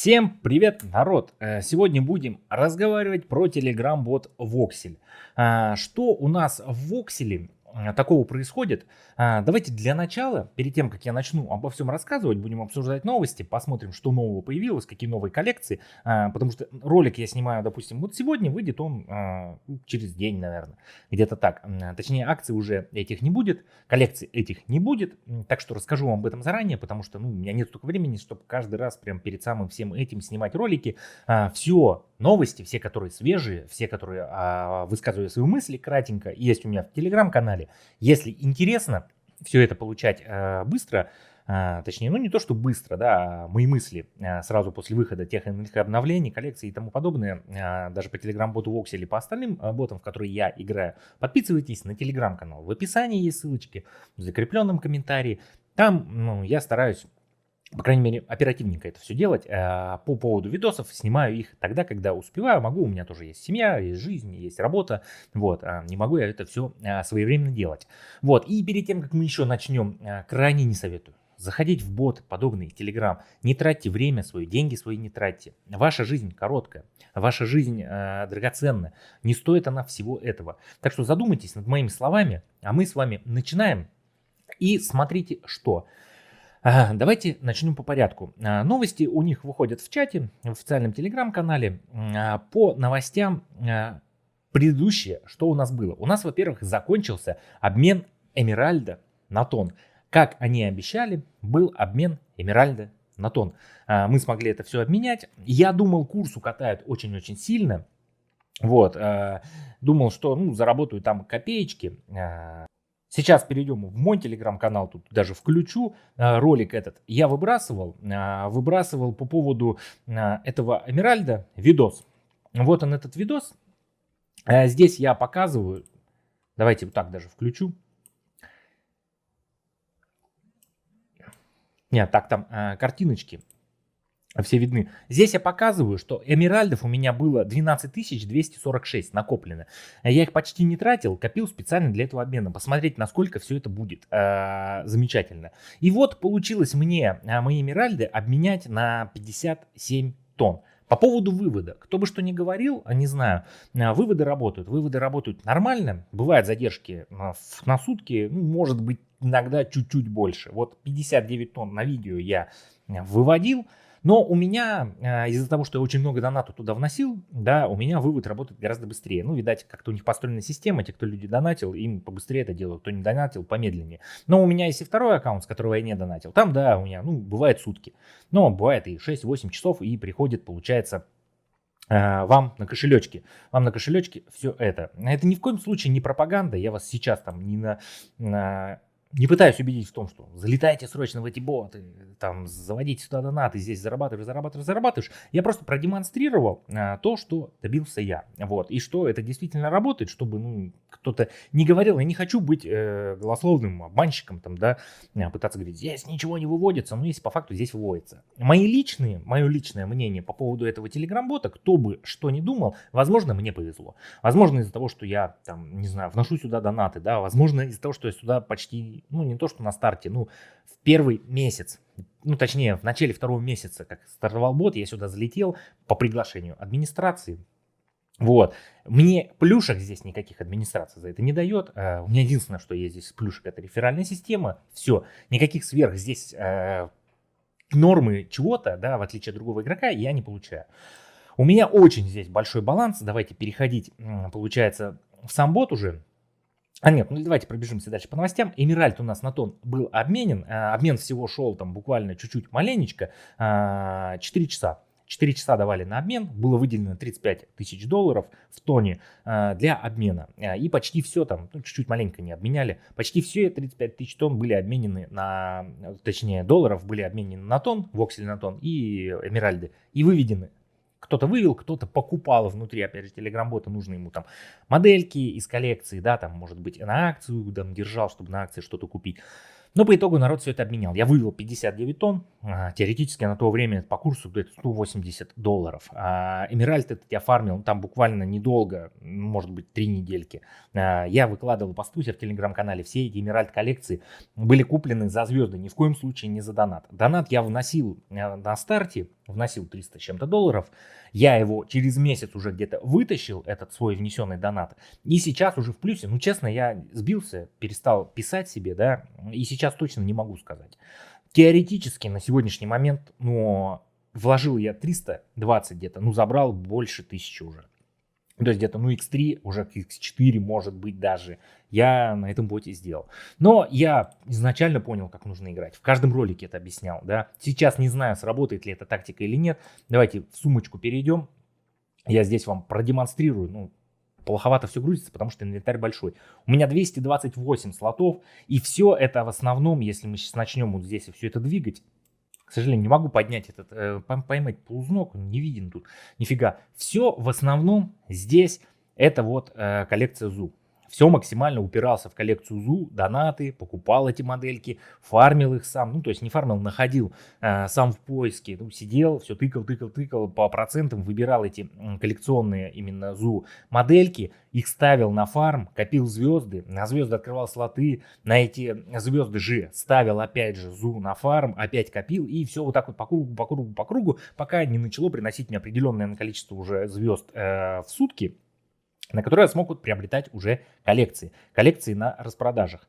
Всем привет, народ! Сегодня будем разговаривать про Telegram-бот Voxel. Что у нас в Voxel такого происходит? Давайте для начала, перед тем, как я начну обо всем рассказывать, будем обсуждать новости, посмотрим, что нового появилось, какие новые коллекции. Потому что ролик я снимаю, допустим, вот сегодня, выйдет он через день, наверное, где-то так. Точнее, акций уже этих не будет, коллекций этих не будет. Так что расскажу вам об этом заранее, потому что у меня нет столько времени, чтобы каждый раз прям перед самым всем этим снимать ролики. Все новости, все, которые свежие, все, которые высказывают свои мысли кратенько, есть у меня в Телеграм-канале. Если интересно все это получать быстро, точнее, не то, что быстро, да, мои мысли сразу после выхода тех или иных обновлений, коллекций и тому подобное, даже по Telegram-боту Voxel или по остальным ботам, в которые я играю, подписывайтесь на Telegram-канал. В описании есть ссылочки, в закрепленном комментарии. Там я стараюсь, по крайней мере, оперативненько это все делать. По поводу видосов снимаю их тогда, когда успеваю. Могу, у меня тоже есть семья, есть жизнь, есть работа. Вот, не могу я это все своевременно делать. Вот, и перед тем, как мы еще начнем, крайне не советую заходить в бот, подобный Telegram. Не тратьте время свое, деньги свои не тратьте. Ваша жизнь короткая, ваша жизнь драгоценна. Не стоит она всего этого. Так что задумайтесь над моими словами, а мы с вами начинаем. И смотрите, что... Давайте начнем по порядку. Новости у них выходят в чате, в официальном телеграм-канале. По новостям предыдущее, что у нас было? У нас, во-первых, закончился обмен Эмеральда на тон. Как они обещали, был обмен Эмеральда на тон. Мы смогли это все обменять. Я думал, курс укатает очень-очень сильно. Вот. Думал, что заработаю там копеечки. Сейчас перейдем в мой телеграм-канал, тут даже включу ролик этот. Я выбрасывал по поводу этого Эмеральда видос. Вот он, этот видос. Здесь я показываю, давайте вот так даже включу. Нет, так там картиночки все видны. Здесь я показываю, что эмеральдов у меня было 12 246 накоплено. Я их почти не тратил, копил специально для этого обмена. Посмотреть, насколько все это будет замечательно. И вот получилось мне мои эмеральды обменять на 57 тонн. По поводу вывода. Кто бы что ни говорил, не знаю, выводы работают нормально. Бывают задержки на сутки, может быть иногда чуть-чуть больше. Вот 59 тонн на видео я выводил. Но у меня, из-за того, что я очень много донатов туда вносил, да, у меня вывод работает гораздо быстрее. Видать, как-то у них построена система, те, кто люди донатил, им побыстрее это делают, кто не донатил, помедленнее. Но у меня есть и второй аккаунт, с которого я не донатил. Там, да, у меня, бывает сутки. Но бывает и 6-8 часов, и приходит, получается, вам на кошелечке. Вам на кошелечке все это. Это ни в коем случае не пропаганда. Я вас сейчас там не пытаюсь убедить в том, что залетайте срочно в эти боты, там, заводите сюда донаты, здесь зарабатываешь. Я просто продемонстрировал то, что добился я. Вот. И что это действительно работает, чтобы кто-то не говорил, я не хочу быть голословным обманщиком, там, да, пытаться говорить, здесь ничего не выводится, но если по факту здесь выводится. Мое личное мнение по поводу этого телеграм-бота, кто бы что ни думал, возможно, мне повезло. Возможно, из-за того, что я, там, не знаю, вношу сюда донаты, да, возможно, из-за того, что я сюда почти, не то, что на старте, в первый месяц, точнее, в начале второго месяца, как стартовал бот, я сюда залетел по приглашению администрации. Вот. Мне плюшек здесь никаких администрация за это не дает. У меня единственное, что есть здесь плюшек, это реферальная система. Все. Никаких сверх здесь нормы чего-то, да, в отличие от другого игрока, я не получаю. У меня очень здесь большой баланс. Давайте переходить, получается, в сам бот уже. Нет, давайте пробежимся дальше по новостям. Эмеральд у нас на тон был обменен. Обмен всего шел там буквально чуть-чуть маленечко. 4 часа. 4 часа давали на обмен. Было выделено 35 тысяч долларов в тоне для обмена. И почти все там, чуть-чуть маленько не обменяли. Почти все 35 тысяч тонн были обменены точнее долларов были обменены на тон, Voxel на тон и эмеральды. И выведены. Кто-то вывел, кто-то покупал внутри, опять же, телеграм-бота, нужны ему там модельки из коллекции, да, там, может быть, на акцию там держал, чтобы на акции что-то купить. Но по итогу народ все это обменял. Я вывел 59 тонн, теоретически на то время по курсу где-то $180. Эмеральд этот я фармил там буквально недолго, может быть 3 недельки. Я выкладывал посты в телеграм-канале, все эти Эмеральд коллекции были куплены за звезды, ни в коем случае не за донат. Донат я вносил на старте вносил 300 с чем-то долларов. Я его через месяц уже где-то вытащил, этот свой внесенный донат. И сейчас уже в плюсе. Ну, честно, я сбился, перестал писать себе, да. И сейчас точно не могу сказать. Теоретически на сегодняшний момент, но вложил я 320 где-то, ну, забрал больше 1000 уже. То есть где-то, ну, X3, уже X4, может быть, даже я на этом боте сделал. Но я изначально понял, как нужно играть. В каждом ролике это объяснял, да. Сейчас не знаю, сработает ли эта тактика или нет. Давайте в сумочку перейдем. Я здесь вам продемонстрирую. Ну, плоховато все грузится, потому что инвентарь большой. У меня 228 слотов. И все это в основном, если мы сейчас начнем вот здесь все это двигать, к сожалению, не могу поднять этот, поймать полузнок, он не виден тут, нифига. Все в основном здесь это вот коллекция ЗУ. Все максимально упирался в коллекцию ЗУ, донаты, покупал эти модельки, фармил их сам. Ну, то есть не фармил, находил сам в поиске. Ну, сидел, все тыкал по процентам, выбирал эти коллекционные именно ЗУ модельки, их ставил на фарм, копил звезды, на звезды открывал слоты, на эти звезды же ставил опять же ЗУ на фарм, опять копил, и все вот так вот по кругу, пока не начало приносить мне определенное количество уже звезд в сутки, на которые я смог вот приобретать уже коллекции на распродажах.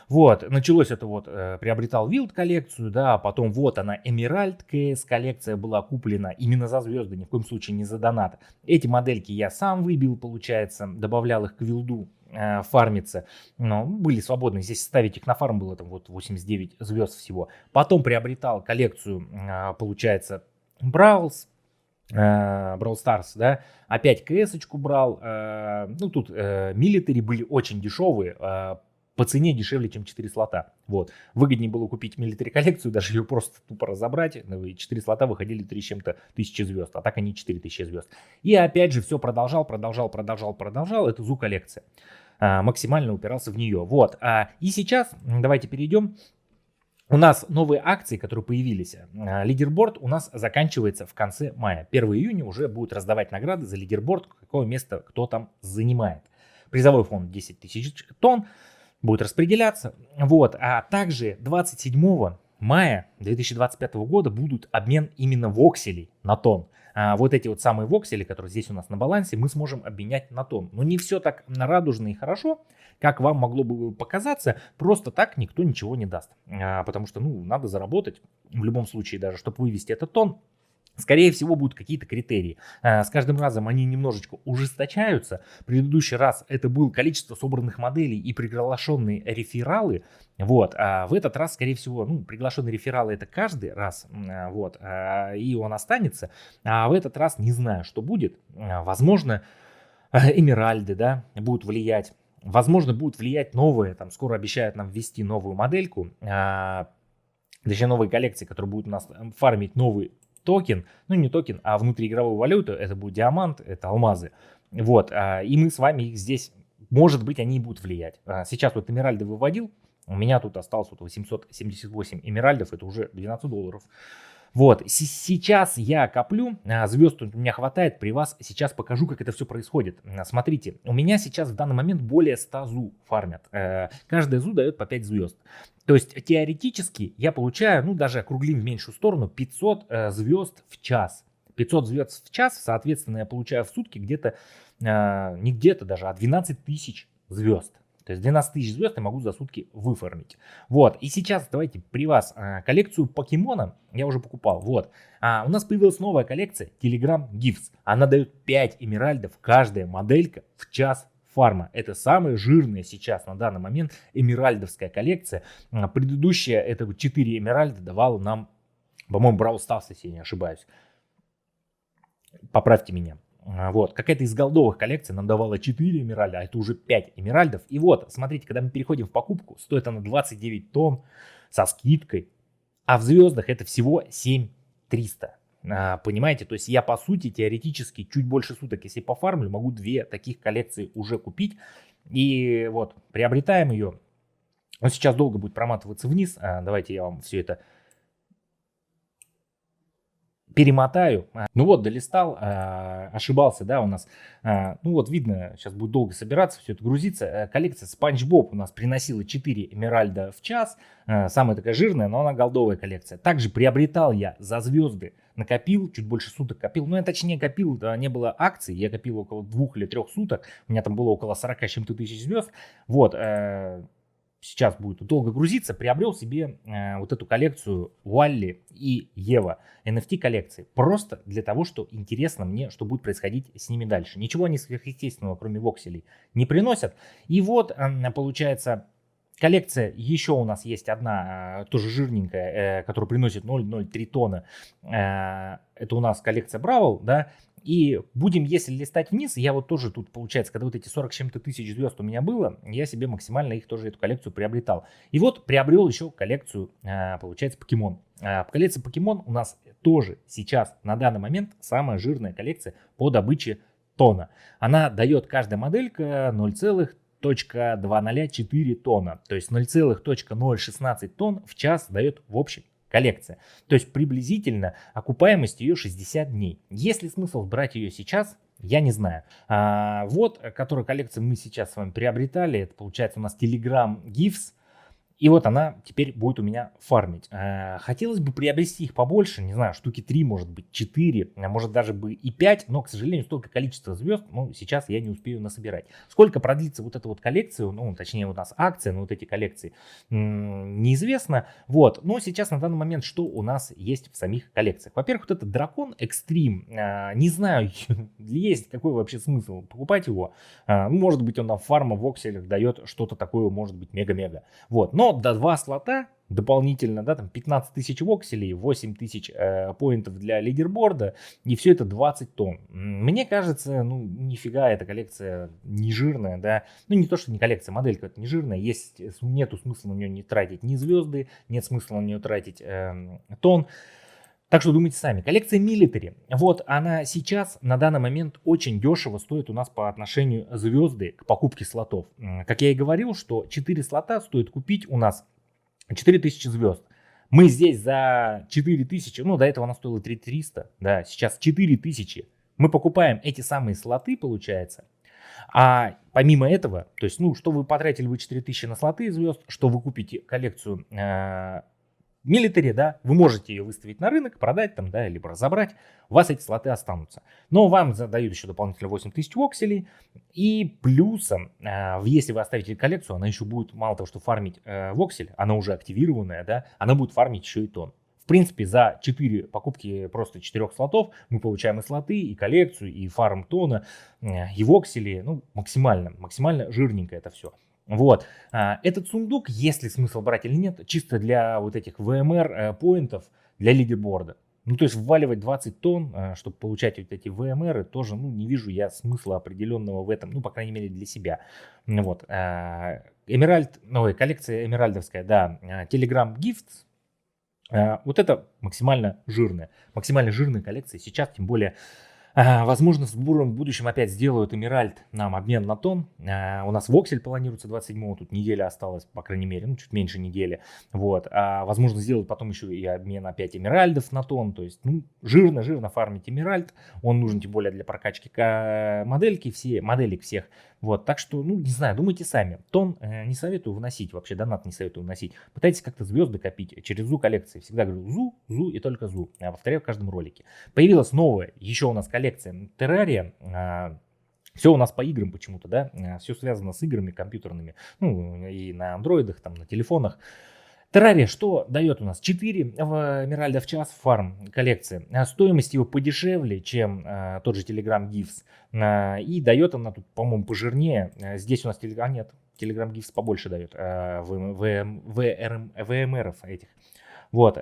Вот, началось это вот, приобретал Wild коллекцию, да, потом вот она, Emerald CS коллекция была куплена именно за звезды, ни в коем случае не за донат. Эти модельки я сам выбил, получается, добавлял их к вилду, фармиться, но были свободны, здесь ставить их на фарм было там вот 89 звезд всего. Потом приобретал коллекцию, получается, Бравлс, Brawl Stars, да, опять КС-очку брал, ну тут милитари были очень дешевые, по цене дешевле, чем 4 слота, вот, выгоднее было купить милитари коллекцию, даже ее просто тупо разобрать, 4 слота выходили 3 с чем-то тысячи звезд, а так они 4000 звезд, и опять же все продолжал, это ЗУ коллекция, максимально упирался в нее, вот, и сейчас давайте перейдем. У нас новые акции, которые появились. Лидерборд у нас заканчивается в конце мая. 1 июня уже будут раздавать награды за лидерборд, какое место кто там занимает. Призовой фонд 10 тысяч тонн будет распределяться. Вот. А также 27 мая 2025 года будут обмен именно вокселей на тон. Вот эти вот самые воксели, которые здесь у нас на балансе, мы сможем обменять на тон. Но не все так радужно и хорошо, как вам могло бы показаться. Просто так никто ничего не даст. Потому что, ну, надо заработать в любом случае, даже чтобы вывести этот тон. Скорее всего, будут какие-то критерии. С каждым разом они немножечко ужесточаются. Предыдущий раз это было количество собранных моделей и приглашенные рефералы. Вот. А в этот раз, скорее всего, ну, приглашенные рефералы это каждый раз. Вот. И он останется. А в этот раз не знаю, что будет. Возможно, эмеральды, да, будут влиять. Возможно, будут влиять новые. Там скоро обещают нам ввести новую модельку. Точнее, новые коллекции, которые будут у нас фармить новый токен, ну не токен, а внутриигровую валюту, это будет диамант, это алмазы, вот, и мы с вами их здесь, может быть, они и будут влиять. Сейчас вот эмеральды выводил, у меня тут осталось вот 878 эмеральдов, это уже 12 долларов. Вот, сейчас я коплю, звезд у меня хватает, при вас сейчас покажу, как это все происходит. Смотрите, у меня сейчас в данный момент более 100 ЗУ фармят. Каждая ЗУ дает по 5 звезд. То есть теоретически я получаю, ну даже округлим в меньшую сторону, 500 звезд в час. 500 звезд в час, соответственно, я получаю в сутки где-то, не где-то даже, а 12 тысяч звезд. То есть 12 тысяч звезд я могу за сутки выфармить. Вот, и сейчас давайте при вас коллекцию покемона я уже покупал. Вот, у нас появилась новая коллекция Telegram Gifts. Она дает 5 эмеральдов каждая моделька в час фарма. Это самая жирная сейчас на данный момент эмеральдовская коллекция. Предыдущая, это 4 эмеральда давала нам, по-моему, Brawl Stars, если я не ошибаюсь. Поправьте меня. Вот, какая-то из голдовых коллекций нам давала 4 эмеральда, а это уже 5 эмеральдов. И вот, смотрите, когда мы переходим в покупку, стоит она 29 тонн со скидкой, а в звездах это всего 7300. Понимаете, то есть я по сути теоретически чуть больше суток, если пофармлю, могу 2 таких коллекции уже купить. И вот, приобретаем ее. Он сейчас долго будет проматываться вниз. Давайте я вам все это перемотаю. Ну вот, долистал, ошибался, да, у нас. Ну вот, видно, сейчас будет долго собираться, все это грузиться. Коллекция Спанч Боб у нас приносила 4 эмеральда в час. Самая такая жирная, но она голдовая коллекция. Также приобретал я за звезды. Накопил, чуть больше суток копил. Ну, я точнее копил, не было акций. Я копил около 2 или 3 суток. У меня там было около 40 с чем-то тысяч звезд. Вот, сейчас будет долго грузиться, приобрел себе вот эту коллекцию Валли и Ева, NFT коллекции. Просто для того, что интересно мне, что будет происходить с ними дальше. Ничего они сверхъестественного, кроме вокселей, не приносят. И вот, получается, коллекция еще у нас есть одна, тоже жирненькая, которая приносит 0,03 тонна. Это у нас коллекция Бравл, да. И будем, если листать вниз, я вот тоже тут, получается, когда вот эти 40 с чем-то тысяч звезд у меня было, я себе максимально их тоже, эту коллекцию приобретал. И вот приобрел еще коллекцию, получается, покемон. Коллекция покемон у нас тоже сейчас, на данный момент, самая жирная коллекция по добыче тона. Она дает каждая моделька 0,204 тонна. То есть 0,016 тонн в час дает в общем коллекция. То есть приблизительно окупаемость ее 60 дней. Есть ли смысл брать ее сейчас? Я не знаю. Вот, которую коллекцию мы сейчас с вами приобретали, это получается у нас Telegram GIFs. И вот она теперь будет у меня фармить. Хотелось бы приобрести их побольше, не знаю, штуки 3, может быть 4, может даже бы и 5, но, к сожалению, столько количества звезд, ну, сейчас я не успею насобирать. Сколько продлится вот эта вот коллекция, ну, точнее, у нас акция на вот эти коллекции, неизвестно. Вот, но сейчас на данный момент что у нас есть в самих коллекциях? Во-первых, вот этот дракон Экстрим, не знаю, есть какой вообще смысл покупать его. Может быть, он на фарма в окселях дает что-то такое, может быть, мега-мега. Вот, но до 2 слота дополнительно, да, там 15 тысяч вокселей, 8 тысяч поинтов для лидерборда, и все это 20 тонн. Мне кажется, ну, нифига эта коллекция не жирная, да, ну, не то, что не коллекция, моделька это не жирная, есть, нету смысла на нее не тратить ни звезды, нет смысла на нее тратить тонн. Так что думайте сами. Коллекция Military. Вот она сейчас на данный момент очень дешево стоит у нас по отношению звезды к покупке слотов. Как я и говорил, что 4 слота стоит купить у нас 4000 звезд. Мы здесь за 4000, ну до этого она стоила 3300, да, сейчас 4000. Мы покупаем эти самые слоты, получается. А помимо этого, то есть, ну, что вы потратили вы 4000 на слоты звезд, что вы купите коллекцию Military, да, вы можете ее выставить на рынок, продать там, да, либо разобрать, у вас эти слоты останутся. Но вам задают еще дополнительно 8000 вокселей, и плюсом, если вы оставите коллекцию, она еще будет, мало того, что фармить воксель, она уже активированная, да, она будет фармить еще и тон. В принципе, за 4 покупки просто 4 слотов мы получаем и слоты, и коллекцию, и фарм тона, и воксели, ну, максимально жирненько это все. Вот, этот сундук, есть ли смысл брать или нет, чисто для вот этих VMR поинтов для лидерборда. Ну, то есть вваливать 20 тонн, чтобы получать вот эти VMR, тоже, ну, не вижу я смысла определенного в этом, ну, по крайней мере, для себя. Вот, Эмеральд, коллекция эмеральдовская, да, Telegram Gifts, вот это максимально жирная коллекция сейчас, тем более. Возможно, с буром в будущем опять сделают Эмеральд нам обмен на тон. У нас воксель планируется 27-го, тут неделя осталась, по крайней мере, ну, чуть меньше недели. Вот. Возможно, сделают потом еще и обмен опять Эмеральдов на тон. То есть, ну, жирно фармить Эмеральд. Он нужен тем более для прокачки моделек всех. Вот, так что, ну, не знаю, думайте сами. Тон не советую вносить, вообще донат не советую вносить. Пытайтесь как-то звезды копить через ЗУ коллекции. Всегда говорю ЗУ и только ЗУ. Я повторяю в каждом ролике. Появилась новая, еще у нас коллекция Террария. Все у нас по играм почему-то, да, все связано с играми компьютерными, ну, и на андроидах, там, на телефонах. Террария что дает у нас? 4 Эмеральда в час фарм коллекции. Стоимость его подешевле, чем тот же Telegram GIFs. И дает она тут, по-моему, пожирнее. Здесь у нас Telegram GIFs побольше дает. VMR этих. Вот,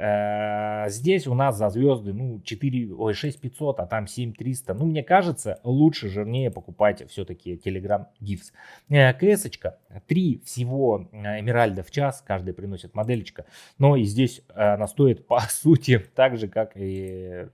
здесь у нас за звезды, ну, 6500, а там 7300. Ну, мне кажется, лучше, жирнее покупать все-таки Telegram GIFs. КС-очка, 3 всего эмеральда в час, каждый приносит модельчика. Но и здесь она стоит, по сути, так же, как и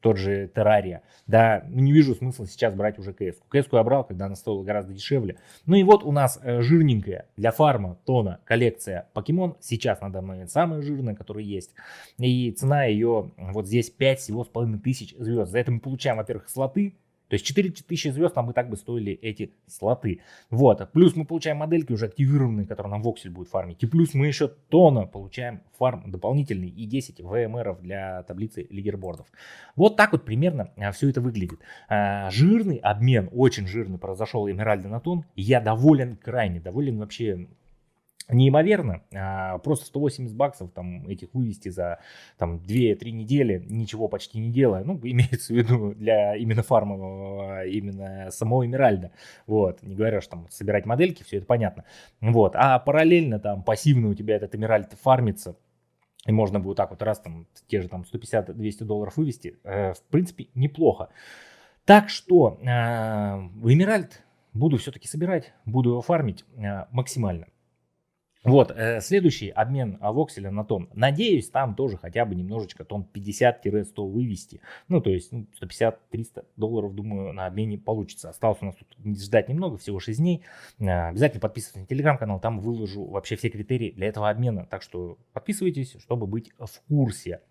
тот же Terraria. Да, не вижу смысла сейчас брать уже CS-ку. CS-ку я брал, когда она стоила гораздо дешевле. Ну и вот у нас жирненькая для фарма тона коллекция Покемон. Сейчас на данный момент самая жирная, которая есть. И цена ее вот здесь 5 всего с половиной тысяч звезд. За это мы получаем, во-первых, слоты. То есть 4000 звезд нам и так бы стоили эти слоты. Вот. Плюс мы получаем модельки уже активированные, которые нам воксель будет фармить. И плюс мы еще тона получаем фарм дополнительный и 10 ВМРов для таблицы лидербордов. Вот так вот примерно все это выглядит. Жирный обмен, очень жирный произошел Эмеральда на тон. Я доволен, крайне доволен вообще. Неимоверно, просто 180 баксов там этих вывести за там 2-3 недели, ничего почти не делая, ну, имеется в виду для именно фармового, именно самого Эмеральда, вот, не говоря, что там собирать модельки, все это понятно, вот, а параллельно там пассивно у тебя этот Эмеральд фармится, и можно будет так вот раз там те же там 150-200 долларов вывести, в принципе, неплохо. Так что Эмеральд буду все-таки собирать, буду его фармить максимально. Вот, следующий обмен вокселя на тон. Надеюсь, там тоже хотя бы немножечко тон 50-100 вывести. Ну, то есть 150-300 долларов, думаю, на обмене получится. Осталось у нас тут ждать немного, всего 6 дней. Обязательно подписывайтесь на телеграм-канал, там выложу вообще все критерии для этого обмена. Так что подписывайтесь, чтобы быть в курсе.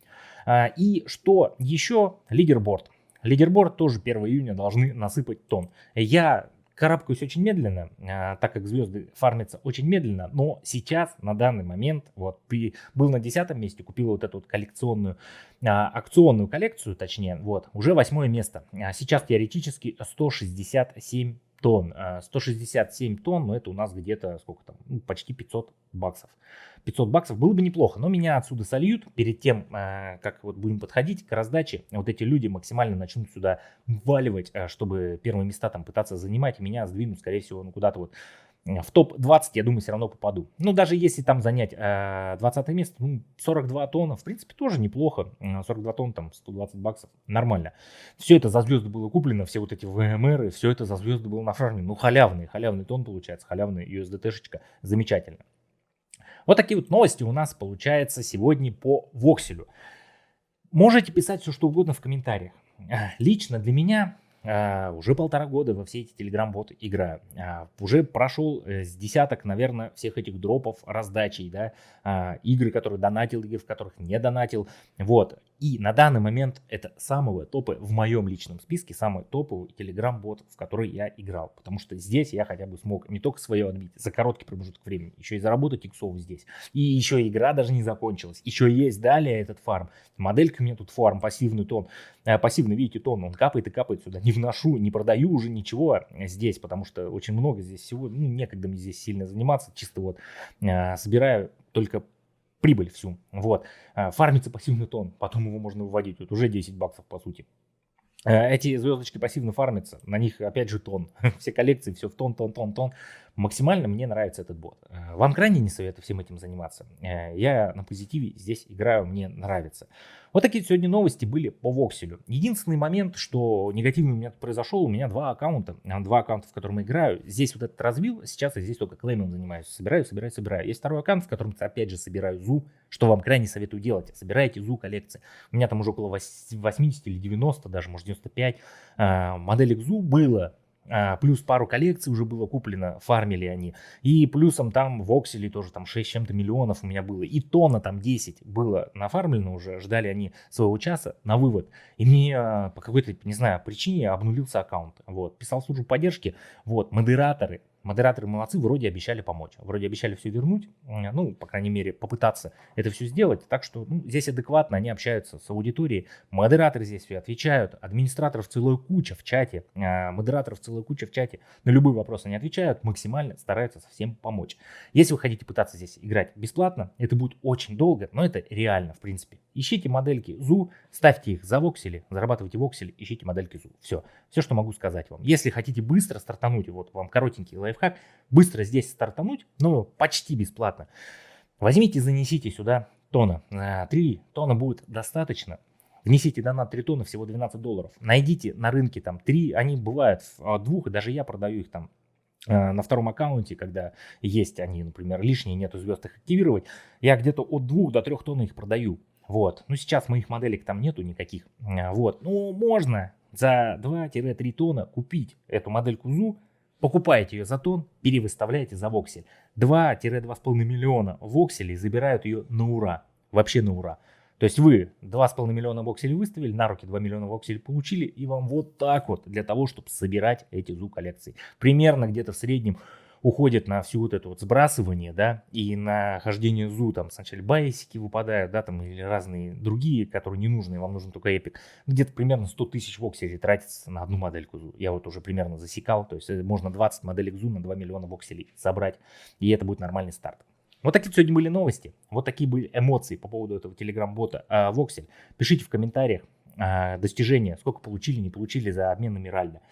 И что еще? Лидерборд. Лидерборд тоже 1 июня должны насыпать тон. Я карабкаюсь очень медленно, так как звезды фармятся очень медленно, но сейчас, на данный момент, вот ты был на 10 месте, купил вот эту вот коллекционную, акционную коллекцию, точнее, вот, уже 8 место. Сейчас теоретически 167 тонн. 167 тонн, но это у нас где-то, сколько там, ну, почти 500 баксов. 500 баксов было бы неплохо, но меня отсюда сольют. Перед тем, как вот будем подходить к раздаче, вот эти люди максимально начнут сюда вваливать, чтобы первые места там пытаться занимать. Меня сдвинут, скорее всего, ну, куда-то вот в топ-20, я думаю, все равно попаду. Ну, даже если там занять 20 место, ну, 42 тонна, в принципе, тоже неплохо. 42 тонн, там, 120 баксов, нормально. Все это за звезды было куплено, все вот эти ВМРы, все это за звезды было нафармлено. Ну, халявный тон получается, халявный USDT-шечка, замечательно. Вот такие вот новости у нас получается сегодня по вокселю. Можете писать все, что угодно в комментариях. Лично для меня уже 1,5 года во все эти телеграм-боты играю. Уже прошел с десяток, наверное, всех этих дропов, раздачей, да, игры, которые донатил, игры, в которых не донатил. Вот. И на данный момент это самые топы в моем личном списке, самый топовый телеграм-бот, в который я играл. Потому что здесь я хотя бы смог не только свое отбить за короткий промежуток времени, еще и заработать иксов здесь. И еще игра даже не закончилась. Еще есть далее этот фарм. Моделька у меня тут фарм, пассивный тон. Пассивный, видите, тон, он капает и капает сюда. Не вношу, не продаю уже ничего здесь, потому что очень много здесь всего. Ну, некогда мне здесь сильно заниматься. Чисто вот собираю только прибыль всю. Вот. Фармится пассивный тон, потом его можно выводить. Вот уже 10 баксов по сути. Эти звездочки пассивно фармятся, на них опять же тон. Все коллекции, все в тон. Максимально мне нравится этот бот. Вам крайне не советую всем этим заниматься. Я на позитиве здесь играю, мне нравится. Вот такие сегодня новости были по вокселю. Единственный момент, что негативный у меня произошел, у меня два аккаунта, в котором играю. Здесь вот этот развил, сейчас я здесь только клеймом занимаюсь. Собираю. Есть второй аккаунт, в котором опять же собираю ЗУ, что вам крайне советую делать. Собирайте ЗУ коллекции. У меня там уже около 80 или 90, даже может 95 моделек ЗУ было. Плюс пару коллекций уже было куплено, фармили они. И плюсом там в Окселе тоже там 6 чем-то миллионов у меня было. И тонна там 10 было нафармлено уже. Ждали они своего часа на вывод. И мне по какой-то, не знаю, причине обнулился аккаунт. Вот. Писал службу поддержки. Вот. Модераторы молодцы, вроде обещали помочь. Вроде обещали все вернуть. Ну, по крайней мере, попытаться это все сделать. Так что здесь адекватно они общаются с аудиторией. Модераторы здесь все отвечают. Администраторов целая куча в чате. Модераторов целая куча в чате. На любые вопросы они отвечают. Максимально стараются совсем помочь. Если вы хотите пытаться здесь играть бесплатно, это будет очень долго, но это реально, в принципе. Ищите модельки ЗУ, ставьте их за воксели, зарабатывайте воксели, ищите модельки ЗУ. Все, что могу сказать вам. Если хотите быстро стартануть, вот вам коротенький лайфхак, быстро здесь стартануть, но почти бесплатно. Возьмите, занесите сюда тонна. 3 тонна будет достаточно. Внесите донат 3 тонны, всего $12. Найдите на рынке там 3, они бывают от 2, и даже я продаю их там на втором аккаунте, когда есть они, например, лишние, нету звезд их активировать, я где-то от 2 до 3 тонн их продаю. Вот. Ну, сейчас моих моделек там нету никаких. Вот. Ну, можно за 2-3 тонна купить эту модельку ЗУ, покупаете ее за тонн, перевыставляете за воксель. 2-2,5 миллиона вокселей забирают ее на ура. Вообще на ура. То есть вы 2,5 миллиона вокселей выставили, на руки 2 миллиона вокселей получили, и вам вот так вот для того, чтобы собирать эти ЗУ коллекции. Примерно где-то в среднем уходит на всю вот это вот сбрасывание, да, и на хождение ЗУ, там сначала байсики выпадают, да, там или разные другие, которые не нужны, вам нужен только эпик. Где-то примерно 100 тысяч вокселей тратится на одну модельку ЗУ. Я вот уже примерно засекал, то есть можно 20 моделек ЗУ на 2 миллиона вокселей собрать, и это будет нормальный старт. Вот такие сегодня были новости, вот такие были эмоции по поводу этого телеграм-бота Воксель. Пишите в комментариях достижения, сколько получили, не получили за обмен на Миральда.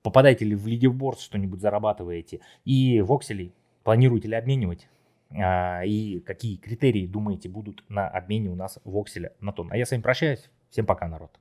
Попадаете ли в лидерборд, что-нибудь зарабатываете, и вокселей планируете ли обменивать, и какие критерии, думаете, будут на обмене у нас вокселя на тонн. А я с вами прощаюсь. Всем пока, народ.